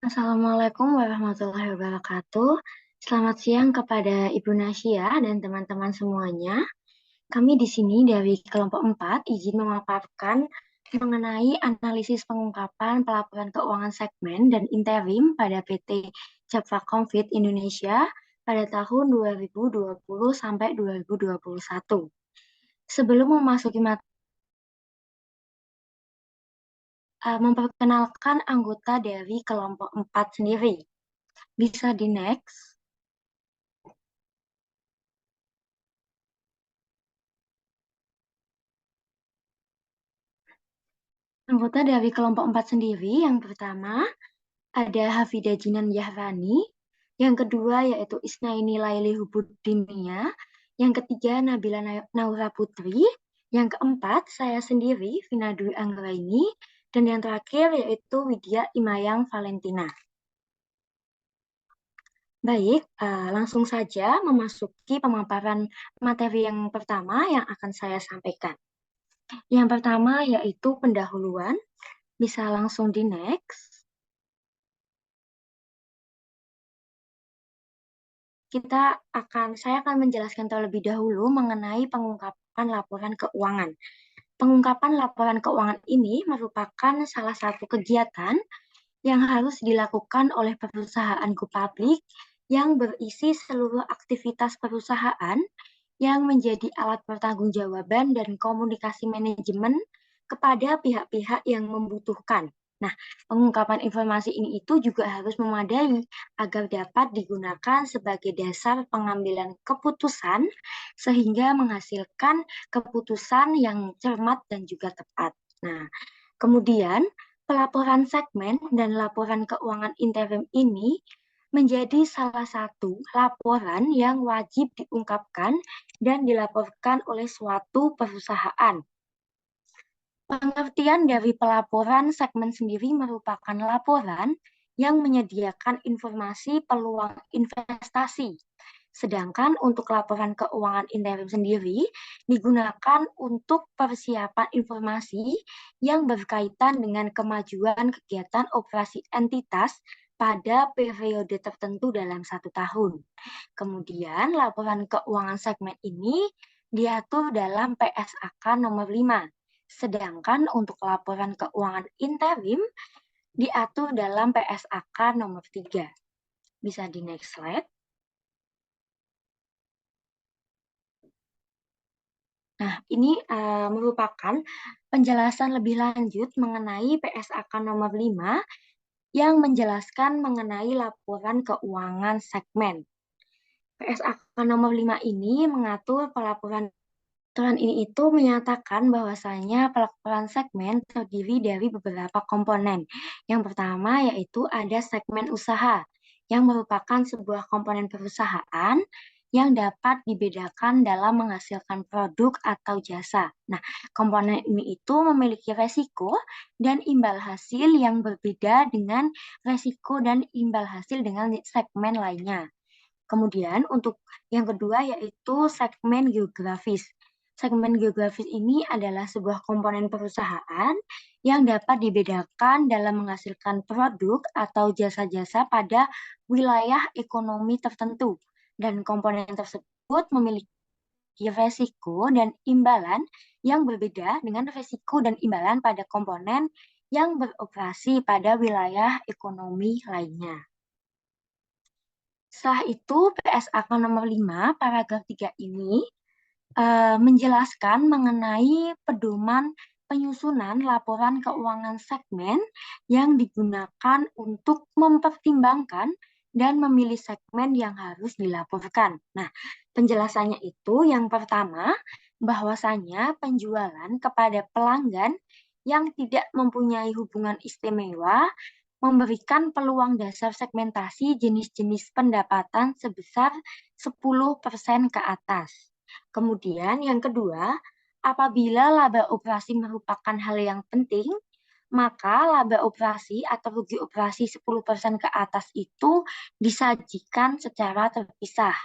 Assalamualaikum warahmatullahi wabarakatuh. Selamat siang kepada Ibu Nasya dan teman-teman semuanya. Kami di sini dari kelompok 4 izin memaparkan mengenai analisis pengungkapan pelaporan keuangan segmen dan interim pada PT Capfa Confit Indonesia pada tahun 2020 sampai 2021. Sebelum memasuki memperkenalkan anggota dari kelompok 4 sendiri. Bisa di next. Anggota dari kelompok 4 sendiri, yang pertama ada Hafidah Jinan Yahrani, yang kedua yaitu Isnaini Laili Hubuddinnya, yang ketiga Nabila Naura Putri, yang keempat saya sendiri Vina Dwi Anggraini, dan yang terakhir yaitu Widya Imayang Valentina. Baik, langsung saja memasuki pemaparan materi yang pertama yang akan saya sampaikan. Yang pertama yaitu pendahuluan, bisa langsung di next. Saya akan menjelaskan terlebih dahulu mengenai pengungkapan laporan keuangan. Pengungkapan laporan keuangan ini merupakan salah satu kegiatan yang harus dilakukan oleh perusahaan go public yang berisi seluruh aktivitas perusahaan yang menjadi alat pertanggungjawaban dan komunikasi manajemen kepada pihak-pihak yang membutuhkan. Nah, pengungkapan informasi ini itu juga harus memadai agar dapat digunakan sebagai dasar pengambilan keputusan sehingga menghasilkan keputusan yang cermat dan juga tepat. Nah, kemudian pelaporan segmen dan laporan keuangan interim ini menjadi salah satu laporan yang wajib diungkapkan dan dilaporkan oleh suatu perusahaan. Pengertian dari pelaporan segmen sendiri merupakan laporan yang menyediakan informasi peluang investasi. Sedangkan untuk laporan keuangan interim sendiri digunakan untuk persiapan informasi yang berkaitan dengan kemajuan kegiatan operasi entitas pada periode tertentu dalam 1 tahun. Kemudian laporan keuangan segmen ini diatur dalam PSAK nomor 5. Sedangkan untuk laporan keuangan interim diatur dalam PSAK nomor 3. Bisa di next slide. Nah, ini merupakan penjelasan lebih lanjut mengenai PSAK nomor 5 yang menjelaskan mengenai laporan keuangan segmen. PSAK nomor 5 ini mengatur pelaporan. Aturan ini itu menyatakan bahwasanya pelaporan segmen terdiri dari beberapa komponen. Yang pertama yaitu ada segmen usaha, yang merupakan sebuah komponen perusahaan yang dapat dibedakan dalam menghasilkan produk atau jasa. Nah, komponen ini itu memiliki resiko dan imbal hasil yang berbeda dengan resiko dan imbal hasil dengan segmen lainnya. Kemudian untuk yang kedua yaitu segmen geografis. Segmen geografis ini adalah sebuah komponen perusahaan yang dapat dibedakan dalam menghasilkan produk atau jasa-jasa pada wilayah ekonomi tertentu. Dan komponen tersebut memiliki resiko dan imbalan yang berbeda dengan resiko dan imbalan pada komponen yang beroperasi pada wilayah ekonomi lainnya. Setelah itu, PSAK nomor 5, paragraf 3 ini menjelaskan mengenai pedoman penyusunan laporan keuangan segmen yang digunakan untuk mempertimbangkan dan memilih segmen yang harus dilaporkan. Nah, penjelasannya itu yang pertama, bahwasanya penjualan kepada pelanggan yang tidak mempunyai hubungan istimewa memberikan peluang dasar segmentasi jenis-jenis pendapatan sebesar 10% ke atas. Kemudian yang kedua, apabila laba operasi merupakan hal yang penting, maka laba operasi atau rugi operasi 10% ke atas itu disajikan secara terpisah.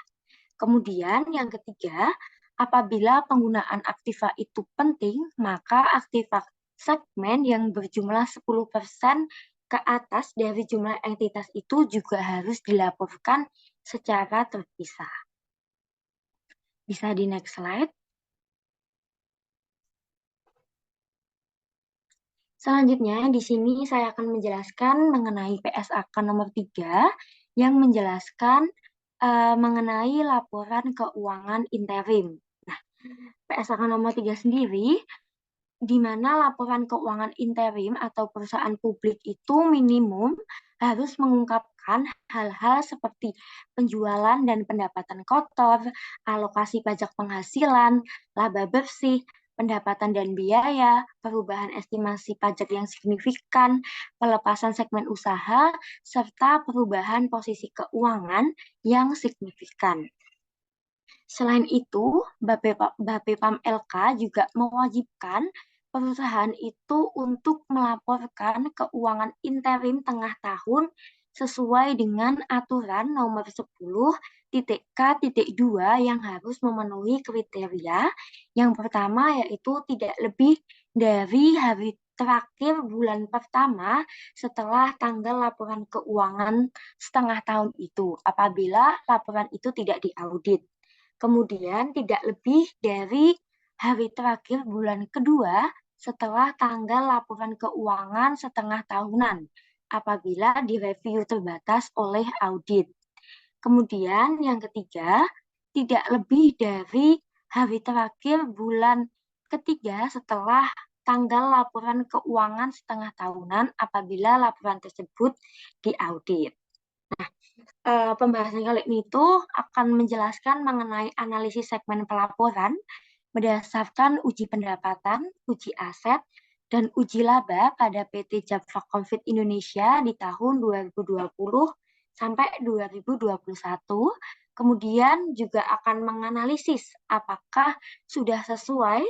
Kemudian yang ketiga, apabila penggunaan aktiva itu penting, maka aktiva segmen yang berjumlah 10% ke atas dari jumlah entitas itu juga harus dilaporkan secara terpisah. Bisa di next slide. Selanjutnya, di sini saya akan menjelaskan mengenai PSAK nomor 3 yang menjelaskan mengenai laporan keuangan interim. Nah, PSAK nomor 3 sendiri, di mana laporan keuangan interim atau perusahaan publik itu minimum harus mengungkapkan hal-hal seperti penjualan dan pendapatan kotor, alokasi pajak penghasilan, laba bersih, pendapatan dan biaya, perubahan estimasi pajak yang signifikan, pelepasan segmen usaha, serta perubahan posisi keuangan yang signifikan. Selain itu, Bapepam LK juga mewajibkan perusahaan itu untuk melaporkan keuangan interim tengah tahun sesuai dengan aturan nomor 10.K.2 yang harus memenuhi kriteria. Yang pertama yaitu tidak lebih dari hari terakhir bulan pertama setelah tanggal laporan keuangan setengah tahun itu, apabila laporan itu tidak diaudit. Kemudian tidak lebih dari hari terakhir bulan kedua setelah tanggal laporan keuangan setengah tahunan apabila direview terbatas oleh audit. Kemudian yang ketiga, tidak lebih dari hari terakhir bulan ketiga setelah tanggal laporan keuangan setengah tahunan apabila laporan tersebut diaudit. Pembahasan kali ini tuh akan menjelaskan mengenai analisis segmen pelaporan berdasarkan uji pendapatan, uji aset, dan uji laba pada PT Java Confit Indonesia di tahun 2020 sampai 2021. Kemudian juga akan menganalisis apakah sudah sesuai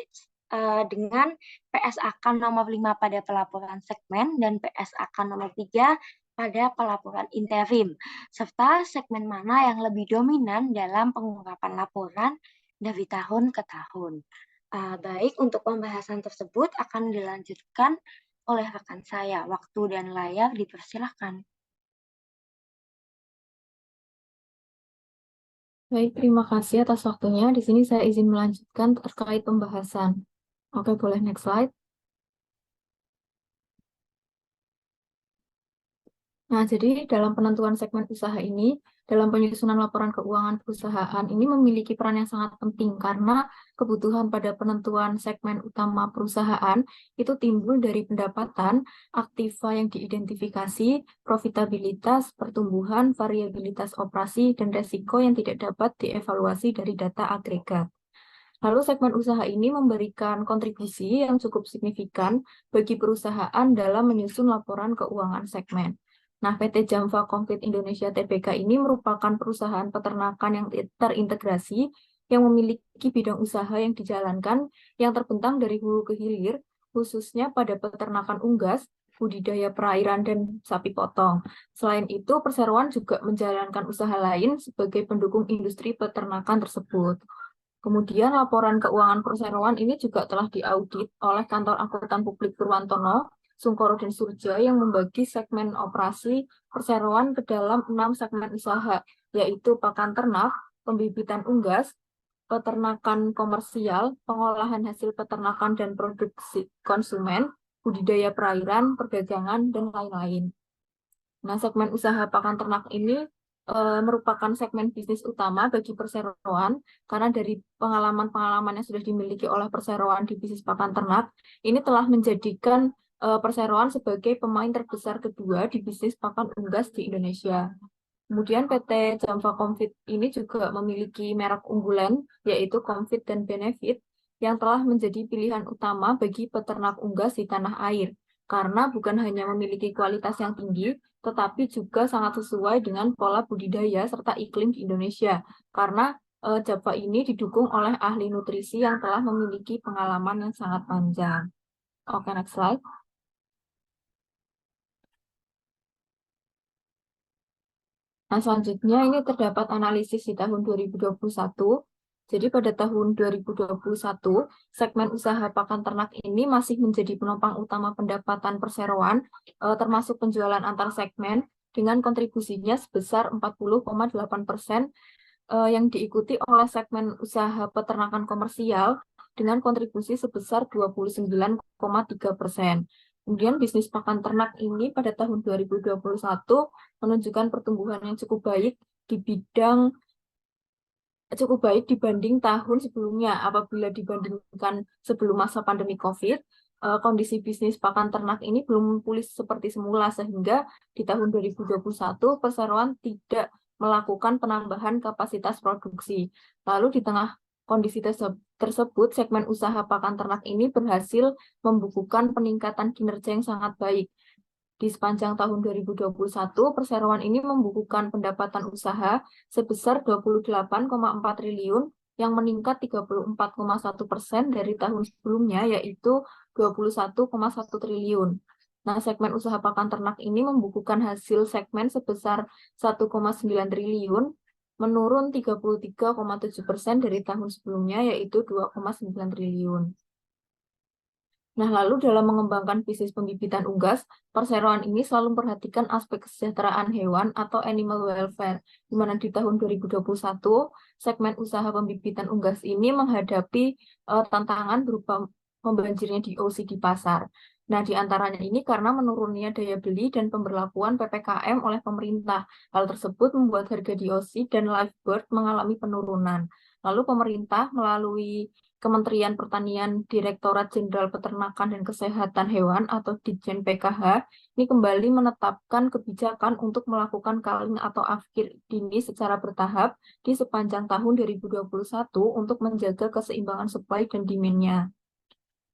dengan PSAK nomor 5 pada pelaporan segmen dan PSAK nomor 3 pada pelaporan interim, serta segmen mana yang lebih dominan dalam pengungkapan laporan dari tahun ke tahun. Baik, untuk pembahasan tersebut akan dilanjutkan oleh rekan saya. Waktu dan layar dipersilahkan. Baik, terima kasih atas waktunya. Di sini saya izin melanjutkan terkait pembahasan. Oke, boleh next slide. Nah, jadi dalam penentuan segmen usaha ini, dalam penyusunan laporan keuangan perusahaan ini memiliki peran yang sangat penting karena kebutuhan pada penentuan segmen utama perusahaan itu timbul dari pendapatan, aktiva yang diidentifikasi, profitabilitas, pertumbuhan, variabilitas operasi, dan resiko yang tidak dapat dievaluasi dari data agregat. Lalu segmen usaha ini memberikan kontribusi yang cukup signifikan bagi perusahaan dalam menyusun laporan keuangan segmen. Nah, PT Jamva Confit Indonesia Tbk ini merupakan perusahaan peternakan yang terintegrasi yang memiliki bidang usaha yang dijalankan yang terbentang dari hulu ke hilir, khususnya pada peternakan unggas, budidaya perairan, dan sapi potong. Selain itu, perseroan juga menjalankan usaha lain sebagai pendukung industri peternakan tersebut. Kemudian laporan keuangan perseroan ini juga telah diaudit oleh Kantor Akuntan Publik Purwantono, Sungkoro dan Surja yang membagi segmen operasi perseroan ke dalam 6 segmen usaha, yaitu pakan ternak, pembibitan unggas, peternakan komersial, pengolahan hasil peternakan dan produksi konsumen, budidaya perairan, perdagangan, dan lain-lain. Nah, segmen usaha pakan ternak ini merupakan segmen bisnis utama bagi perseroan karena dari pengalaman-pengalaman yang sudah dimiliki oleh perseroan di bisnis pakan ternak, ini telah menjadikan perseroan sebagai pemain terbesar kedua di bisnis pakan unggas di Indonesia. Kemudian PT Jamva Confit ini juga memiliki merek unggulan, yaitu Confit dan Benefit, yang telah menjadi pilihan utama bagi peternak unggas di tanah air, karena bukan hanya memiliki kualitas yang tinggi, tetapi juga sangat sesuai dengan pola budidaya serta iklim di Indonesia, karena Java ini didukung oleh ahli nutrisi yang telah memiliki pengalaman yang sangat panjang. Oke, next slide. Nah, selanjutnya ini terdapat analisis di tahun 2021. Jadi pada tahun 2021, segmen usaha pakan ternak ini masih menjadi penopang utama pendapatan perseroan, termasuk penjualan antar segmen, dengan kontribusinya sebesar 40,8%, yang diikuti oleh segmen usaha peternakan komersial dengan kontribusi sebesar 29,3%. Kemudian bisnis pakan ternak ini pada tahun 2021 menunjukkan pertumbuhan yang cukup baik dibanding tahun sebelumnya. Apabila dibandingkan sebelum masa pandemi COVID, kondisi bisnis pakan ternak ini belum pulih seperti semula, sehingga di tahun 2021 perseroan tidak melakukan penambahan kapasitas produksi. Lalu di tengah kondisi tersebut, segmen usaha pakan ternak ini berhasil membukukan peningkatan kinerja yang sangat baik. Di sepanjang tahun 2021, perseroan ini membukukan pendapatan usaha sebesar 28,4 triliun yang meningkat 34,1% dari tahun sebelumnya, yaitu 21,1 triliun. Nah, segmen usaha pakan ternak ini membukukan hasil segmen sebesar 1,9 triliun, menurun 33,7% dari tahun sebelumnya, yaitu 2,9 triliun. Nah, lalu dalam mengembangkan bisnis pembibitan unggas, perseroan ini selalu memperhatikan aspek kesejahteraan hewan atau animal welfare, di mana di tahun 2021, segmen usaha pembibitan unggas ini menghadapi tantangan berupa membanjirnya DOC di pasar. Nah, di antaranya ini karena menurunnya daya beli dan pemberlakuan PPKM oleh pemerintah. Hal tersebut membuat harga DOC dan live bird mengalami penurunan. Lalu pemerintah melalui Kementerian Pertanian Direktorat Jenderal Peternakan dan Kesehatan Hewan atau Ditjen PKH ini kembali menetapkan kebijakan untuk melakukan culling atau afkir dini secara bertahap di sepanjang tahun 2021 untuk menjaga keseimbangan supply dan demand-nya.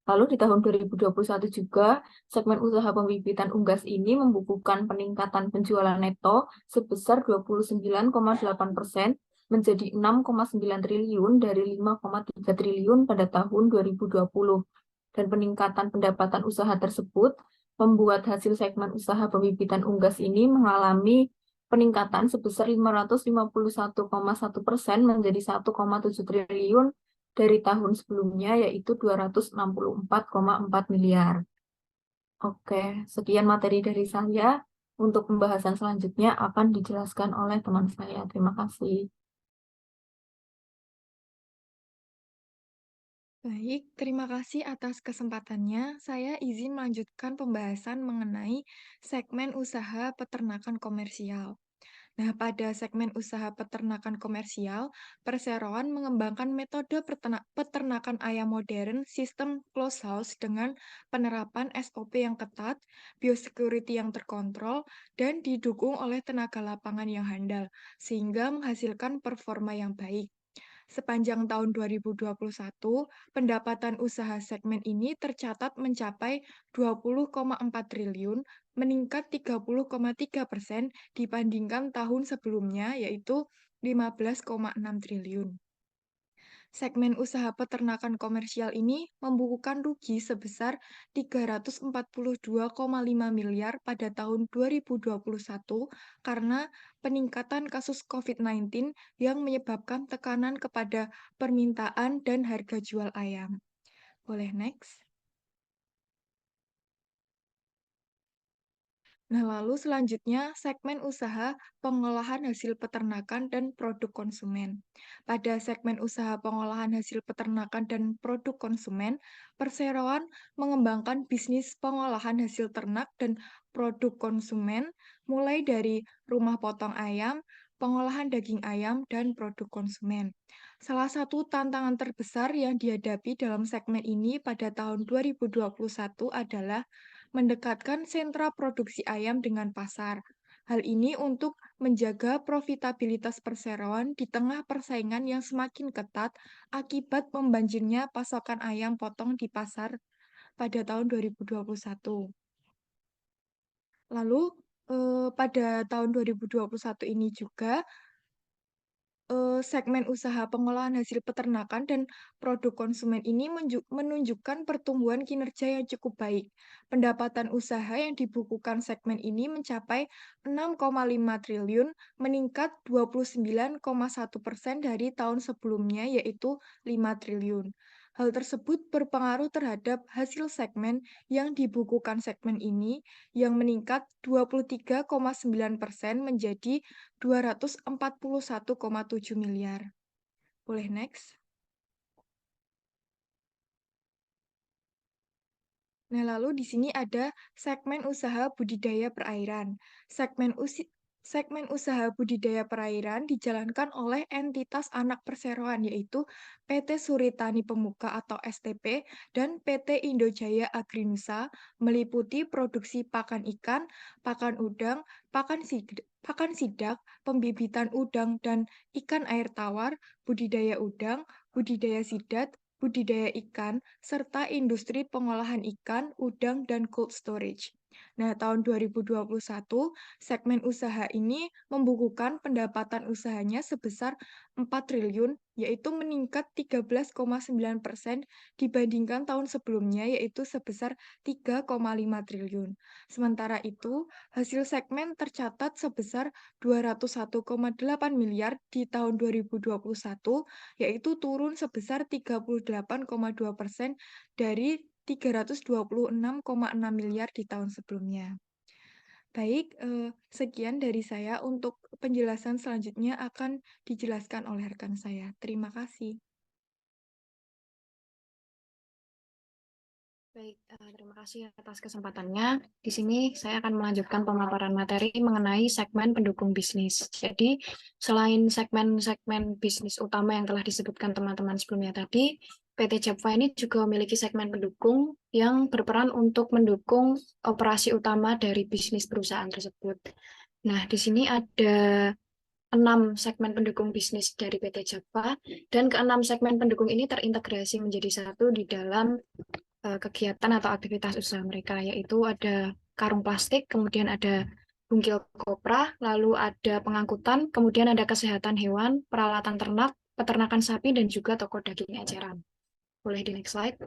Lalu di tahun 2021 juga, segmen usaha pembibitan unggas ini membukukan peningkatan penjualan neto sebesar 29,8% menjadi 6,9 triliun dari 5,3 triliun pada tahun 2020. Dan peningkatan pendapatan usaha tersebut membuat hasil segmen usaha pembibitan unggas ini mengalami peningkatan sebesar 551,1% menjadi 1,7 triliun dari tahun sebelumnya, yaitu 264,4 miliar. Oke, sekian materi dari saya. Untuk pembahasan selanjutnya akan dijelaskan oleh teman saya. Terima kasih. Baik, terima kasih atas kesempatannya. Saya izin melanjutkan pembahasan mengenai segmen usaha peternakan komersial. Nah, pada segmen usaha peternakan komersial, perseroan mengembangkan metode peternakan ayam modern sistem closed house dengan penerapan SOP yang ketat, biosecurity yang terkontrol, dan didukung oleh tenaga lapangan yang handal, sehingga menghasilkan performa yang baik. Sepanjang tahun 2021, pendapatan usaha segmen ini tercatat mencapai 20,4 triliun, meningkat 30,3% dibandingkan tahun sebelumnya, yaitu 15,6 triliun. Segmen usaha peternakan komersial ini membukukan rugi sebesar 342,5 miliar pada tahun 2021 karena peningkatan kasus COVID-19 yang menyebabkan tekanan kepada permintaan dan harga jual ayam. Boleh next? Nah, lalu selanjutnya segmen usaha pengolahan hasil peternakan dan produk konsumen. Pada segmen usaha pengolahan hasil peternakan dan produk konsumen, perseroan mengembangkan bisnis pengolahan hasil ternak dan produk konsumen, mulai dari rumah potong ayam, pengolahan daging ayam, dan produk konsumen. Salah satu tantangan terbesar yang dihadapi dalam segmen ini pada tahun 2021 adalah mendekatkan sentra produksi ayam dengan pasar. Hal ini untuk menjaga profitabilitas perseroan di tengah persaingan yang semakin ketat akibat membanjirnya pasokan ayam potong di pasar pada tahun 2021. Lalu, pada tahun 2021 ini juga segmen usaha pengolahan hasil peternakan dan produk konsumen ini menunjukkan pertumbuhan kinerja yang cukup baik. Pendapatan usaha yang dibukukan segmen ini mencapai 6,5 triliun, meningkat 29,1% dari tahun sebelumnya, yaitu 5 triliun. Hal tersebut berpengaruh terhadap hasil segmen yang dibukukan segmen ini yang meningkat 23,9% menjadi 241,7 miliar. Boleh next? Nah, lalu di sini ada segmen usaha budidaya perairan. Segmen usaha budidaya perairan dijalankan oleh entitas anak perseroan, yaitu PT Suritani Pemuka atau STP dan PT Indojaya Agrinusa, meliputi produksi pakan ikan, pakan udang, pakan sidak, pembibitan udang dan ikan air tawar, budidaya udang, budidaya sidat, budidaya ikan, serta industri pengolahan ikan, udang, dan cold storage. Nah, tahun 2021, segmen usaha ini membukukan pendapatan usahanya sebesar 4 triliun, yaitu meningkat 13,9% dibandingkan tahun sebelumnya, yaitu sebesar 3,5 triliun. Sementara itu, hasil segmen tercatat sebesar 201,8 miliar di tahun 2021, yaitu turun sebesar 38,2% dari 326,6 miliar di tahun sebelumnya. Baik, sekian dari saya. Untuk penjelasan selanjutnya akan dijelaskan oleh rekan saya. Terima kasih. Baik, terima kasih atas kesempatannya. Di sini saya akan melanjutkan pemaparan materi mengenai segmen pendukung bisnis. Jadi, selain segmen-segmen bisnis utama yang telah disebutkan teman-teman sebelumnya tadi, PT Japfa ini juga memiliki segmen pendukung yang berperan untuk mendukung operasi utama dari bisnis perusahaan tersebut. Nah, di sini ada 6 segmen pendukung bisnis dari PT Japfa, dan keenam segmen pendukung ini terintegrasi menjadi satu di dalam kegiatan atau aktivitas usaha mereka, yaitu ada karung plastik, kemudian ada bungkil kopra, lalu ada pengangkutan, kemudian ada kesehatan hewan, peralatan ternak, peternakan sapi, dan juga toko daging eceran. Boleh di next slide.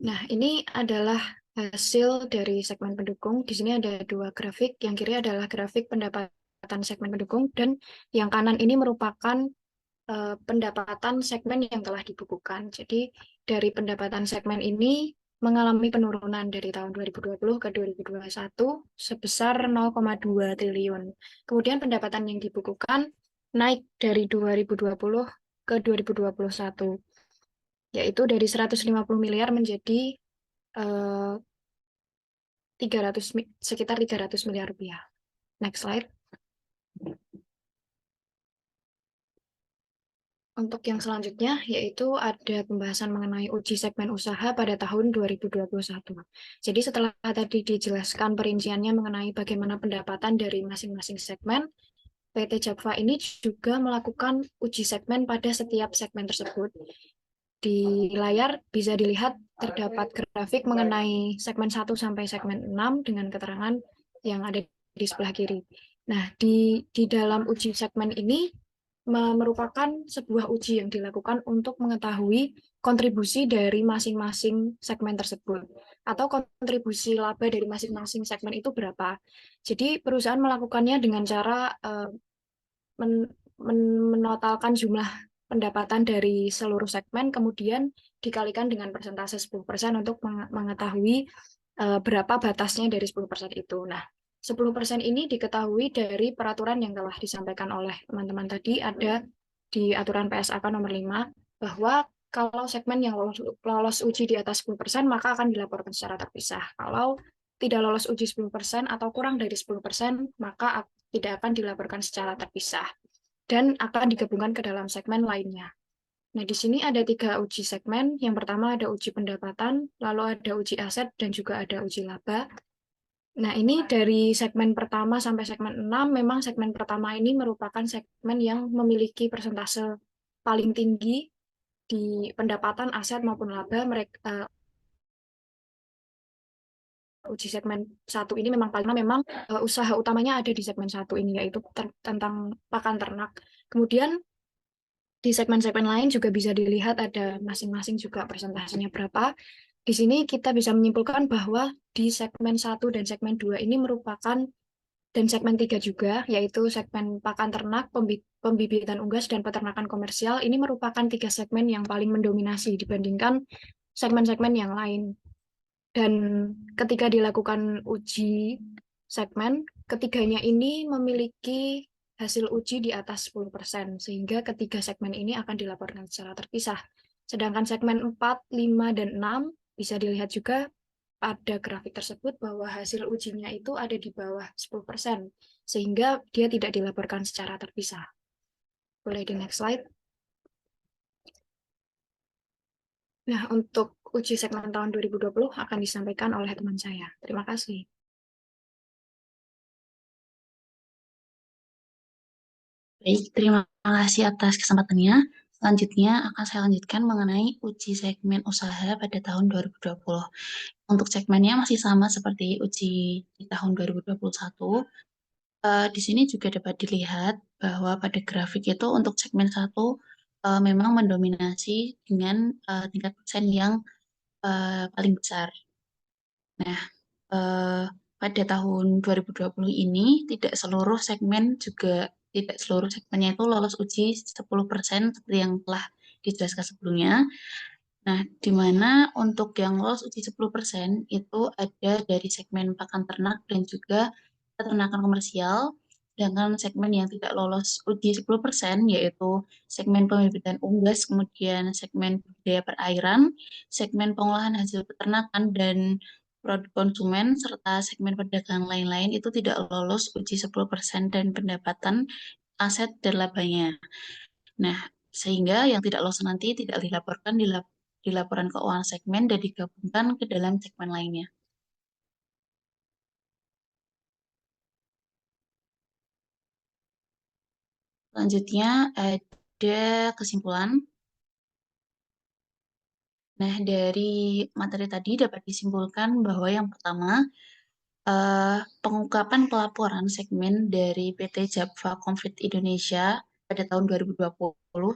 Nah, ini adalah hasil dari segmen pendukung. Di sini ada dua grafik. Yang kiri adalah grafik pendapatan segmen pendukung, dan yang kanan ini merupakan pendapatan segmen yang telah dibukukan. Jadi dari pendapatan segmen ini mengalami penurunan dari tahun 2020 ke 2021 sebesar 0,2 triliun. Kemudian pendapatan yang dibukukan naik dari 2020 ke 2021, yaitu dari 150 miliar menjadi 300, sekitar 300 miliar rupiah. Next slide. Untuk yang selanjutnya, yaitu ada pembahasan mengenai uji segmen usaha pada tahun 2021. Jadi setelah tadi dijelaskan perinciannya mengenai bagaimana pendapatan dari masing-masing segmen, PT Japfa ini juga melakukan uji segmen pada setiap segmen tersebut. Di layar bisa dilihat terdapat grafik mengenai segmen 1 sampai segmen 6 dengan keterangan yang ada di sebelah kiri. Nah, di dalam uji segmen ini merupakan sebuah uji yang dilakukan untuk mengetahui kontribusi dari masing-masing segmen tersebut atau kontribusi laba dari masing-masing segmen itu berapa. Jadi perusahaan melakukannya dengan cara menotalkan jumlah pendapatan dari seluruh segmen, kemudian dikalikan dengan persentase 10% untuk mengetahui berapa batasnya dari 10% itu. Nah, 10% ini diketahui dari peraturan yang telah disampaikan oleh teman-teman tadi, ada di aturan PSAK nomor 5, bahwa kalau segmen yang lolos uji di atas 10%, maka akan dilaporkan secara terpisah. Kalau tidak lolos uji 10% atau kurang dari 10%, maka tidak akan dilaporkan secara terpisah dan akan digabungkan ke dalam segmen lainnya. Nah, di sini ada 3 uji segmen. Yang pertama ada uji pendapatan, lalu ada uji aset, dan juga ada uji laba. Nah, ini dari segmen pertama sampai segmen 6, memang segmen pertama ini merupakan segmen yang memiliki persentase paling tinggi di pendapatan, aset, maupun laba. uji segmen 1 ini memang paling memang usaha utamanya ada di segmen 1 ini, yaitu tentang pakan ternak. Kemudian di segmen-segmen lain juga bisa dilihat ada masing-masing juga persentasenya berapa. Di sini kita bisa menyimpulkan bahwa di segmen 1 dan segmen 2 ini merupakan, dan segmen 3 juga, yaitu segmen pakan ternak, pembibitan unggas, dan peternakan komersial, ini merupakan 3 segmen yang paling mendominasi dibandingkan segmen-segmen yang lain. Dan ketika dilakukan uji segmen, ketiganya ini memiliki hasil uji di atas 10%, sehingga ketiga segmen ini akan dilaporkan secara terpisah. Sedangkan segmen 4, 5, dan 6 bisa dilihat juga pada grafik tersebut bahwa hasil ujinya itu ada di bawah 10%, sehingga dia tidak dilaporkan secara terpisah. Boleh di next slide. Nah, untuk uji segmen tahun 2020 akan disampaikan oleh teman saya. Terima kasih. Baik, terima kasih atas kesempatannya. Selanjutnya akan saya lanjutkan mengenai uji segmen usaha pada tahun 2020. Untuk segmennya masih sama seperti uji di tahun 2021. Di sini juga dapat dilihat bahwa pada grafik itu untuk segmen 1 memang mendominasi dengan tingkat persen yang paling besar. Nah, pada tahun 2020 ini tidak seluruh segmennya itu lolos uji 10% seperti yang telah dijelaskan sebelumnya. Nah, di mana untuk yang lolos uji 10% itu ada dari segmen pakan ternak dan juga peternakan komersial. Sedangkan segmen yang tidak lolos uji 10% yaitu segmen pembibitan unggas, kemudian segmen budidaya perairan, segmen pengolahan hasil peternakan dan produk konsumen, serta segmen perdagangan lain-lain itu tidak lolos uji 10% dan pendapatan aset dan labanya. Nah, sehingga yang tidak lolos nanti tidak dilaporkan di laporan keuangan segmen dan digabungkan ke dalam segmen lainnya. Selanjutnya ada kesimpulan. Nah, dari materi tadi dapat disimpulkan bahwa yang pertama, pengungkapan pelaporan segmen dari PT Japfa Confit Indonesia pada tahun 2020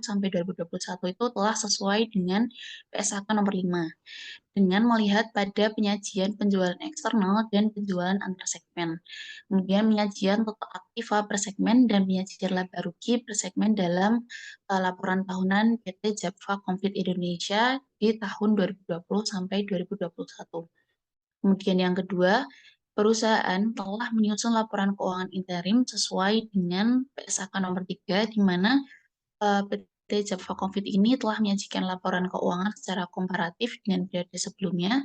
sampai 2021 itu telah sesuai dengan PSAK nomor 5 dengan melihat pada penyajian penjualan eksternal dan penjualan antar segmen. Kemudian penyajian total aktiva per segmen dan penyajian laba rugi per segmen dalam laporan tahunan PT Japfa Confit Indonesia di tahun 2020 sampai 2021. Kemudian yang kedua, perusahaan telah menyusun laporan keuangan interim sesuai dengan PSAK nomor 3, di mana PT Japfa Confit ini telah menyajikan laporan keuangan secara komparatif dengan periode sebelumnya,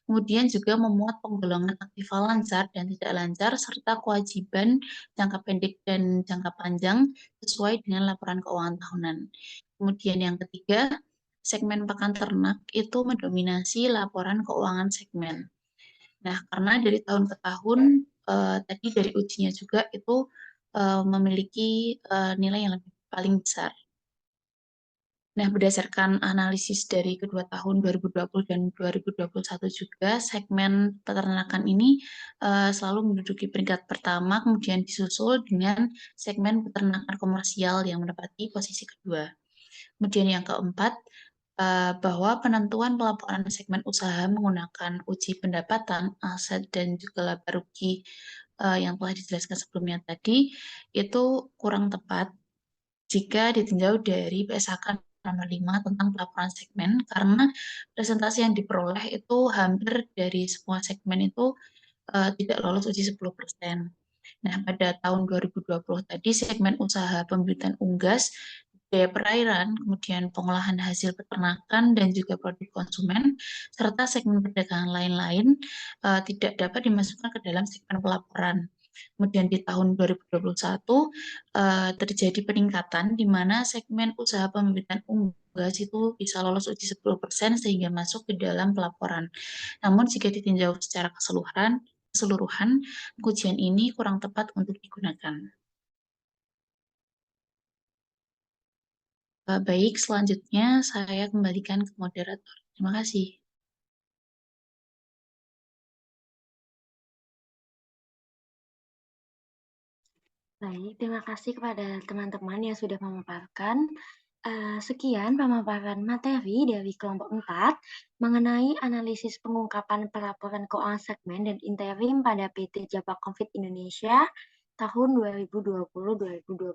kemudian juga memuat penggolongan aktiva lancar dan tidak lancar, serta kewajiban jangka pendek dan jangka panjang sesuai dengan laporan keuangan tahunan. Kemudian yang ketiga, segmen pakan ternak itu mendominasi laporan keuangan segmen. Nah, karena dari tahun ke tahun, tadi dari ujinya juga itu memiliki nilai yang lebih paling besar. Nah, berdasarkan analisis dari kedua tahun 2020 dan 2021 juga, segmen peternakan ini selalu menduduki peringkat pertama, kemudian disusul dengan segmen peternakan komersial yang menempati posisi kedua. Kemudian yang keempat, bahwa penentuan pelaporan segmen usaha menggunakan uji pendapatan, aset, dan juga laba rugi yang telah dijelaskan sebelumnya tadi, itu kurang tepat jika ditinjau dari PSAK nomor 5 tentang pelaporan segmen, karena presentasi yang diperoleh itu hampir dari semua segmen itu tidak lolos uji 10%. Nah, pada tahun 2020 tadi segmen usaha pembibitan unggas, budidaya perairan, kemudian pengolahan hasil peternakan dan juga produk konsumen, serta segmen perdagangan lain-lain tidak dapat dimasukkan ke dalam segmen pelaporan. Kemudian di tahun 2021 terjadi peningkatan di mana segmen usaha pembibitan unggas itu bisa lolos uji 10% sehingga masuk ke dalam pelaporan. Namun jika ditinjau secara keseluruhan, ujian ini kurang tepat untuk digunakan. Baik, selanjutnya saya kembalikan ke moderator. Terima kasih. Baik, terima kasih kepada teman-teman yang sudah memaparkan. Sekian pemaparan materi dari kelompok 4 mengenai analisis pengungkapan pelaporan keuangan segmen dan interim pada PT Jabak Konfit Indonesia tahun 2020-2021.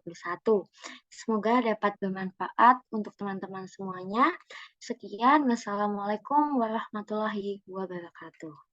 Semoga dapat bermanfaat untuk teman-teman semuanya. Sekian, wassalamualaikum warahmatullahi wabarakatuh.